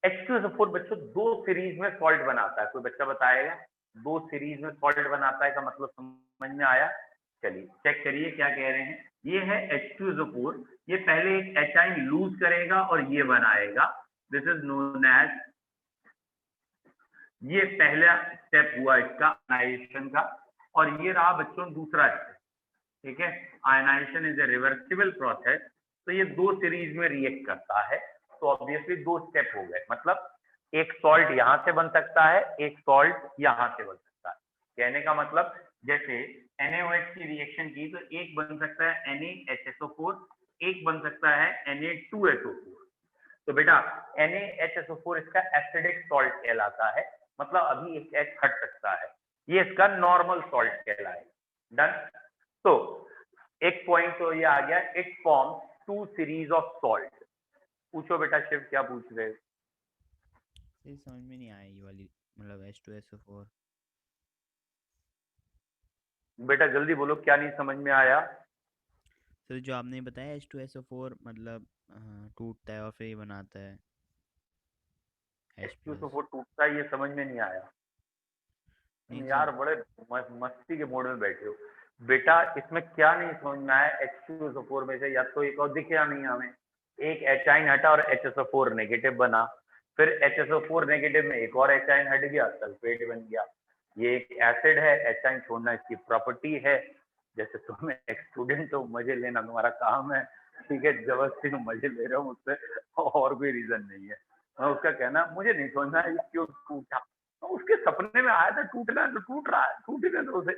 H2SO4 बच्चों 2 सीरीज में सॉल्ट बनाता है, कोई बच्चा बताएगा 2 सीरीज में सॉल्ट बनाता है का मतलब समझ में आया? चलिए चेक करिए क्या कह रहे हैं। ये है H2SO4, ये पहले एक एचाइन लूज करेगा और ये बनाएगा, दिस इज नोन एज, ये पहला स्टेप हुआ इसका आयनाइजेशन का, और ये रहा बच्चों दूसरा स्टेप, ठीक है। Ionisation is a reversible process, तो ये 2 सीरीज में रिएक्ट करता है, तो ऑब्वियसली 2 स्टेप हो गए, मतलब एक सॉल्ट यहां से बन सकता है, एक सॉल्ट यहां से बन सकता है। कहने का मतलब जैसे NaOH की रिएक्शन की तो एक बन सकता है NaHSO4, एक बन सकता है Na2SO4। तो बेटा NaHSO4 इसका एसिडिक सॉल्ट कहलाता है, मतलब अभी एक H हट सकता है, ये इसका नॉर्मल सॉल्ट कहलाएगा। डन। तो एक पॉइंट तो ये आ गया, it forms 2 series of salt. पूछो बेटा शिव क्या पूछ रहे हो? ये समझ में नहीं आया ये वाली, मतलब H2SO4। बेटा जल्दी बोलो, क्या नहीं समझ में आया? सर जो आपने बताया H2SO4 मतलब टूटता है और फिर ये बनाता है H+। H2SO4 टूटता है, ये समझ में नहीं आया? नहीं तुम सर, यार बड़े मस्ती के मोड में बैठे हो। बेटा इसमें क्या नहीं समझ में आया? H2SO4 में से या तो एक और दिखे या नहीं हमें, एक एचाइन हटा और HSO4 नेगेटिव बना, फिर HSO4 नेगेटिव में एक और एचाइन हट गया, सल्फेट बन गया। ये एक एसिड है, एचाइन छोड़ना इसकी प्रॉपर्टी है। जैसे तुम एक स्टूडेंट हो, मजे लेना तुम्हारा काम है, ठीक है, जबरदस्ती तुम मजे ले रहे हो मुझसे, और कोई रीजन नहीं है। मैं उसका कहना मुझे नहीं समझना है क्यों टूटा, तो उसके सपने में आया था टूटना है तो टूट रहा है, टूटने दो उसे,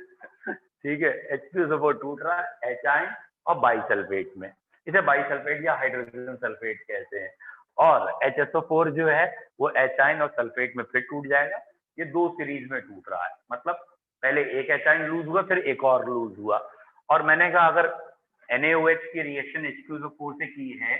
ठीक है। H2SO4 टूट रहा है एचाइन और बाइसल्फेट में, इसे बाइसल्फेट या हाइड्रोजन सल्फेट कहते हैं। और HSO4 जो है वो एचाइन और सल्फेट में फिर टूट जाएगा। ये दो सीरीज में टूट रहा है, मतलब पहले एक एचाइन लूज हुआ फिर एक और लूज हुआ। और मैंने कहा अगर NaOH की रिएक्शन H2SO4 से की है,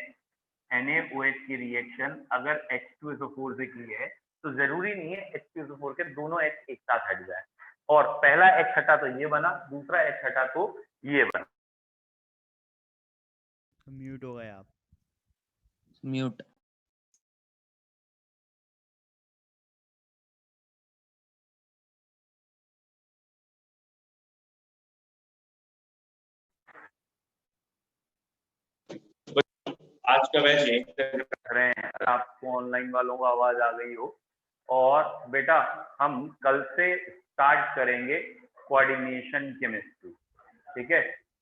NaOH की रिएक्शन अगर H2SO4 से की है तो जरूरी नहीं है H2SO4 के दोनों H एक साथ हट जाए, और पहला H हटा तो ये बना, दूसरा H हटा तो ये बना। म्यूट हो गए आप। म्यूट। आज का बैच यहीं तक रख रहे हैं, अगर आपको ऑनलाइन वालों को आवाज आ गई हो। और बेटा हम कल से स्टार्ट करेंगे कोऑर्डिनेशन केमिस्ट्री, ठीक है।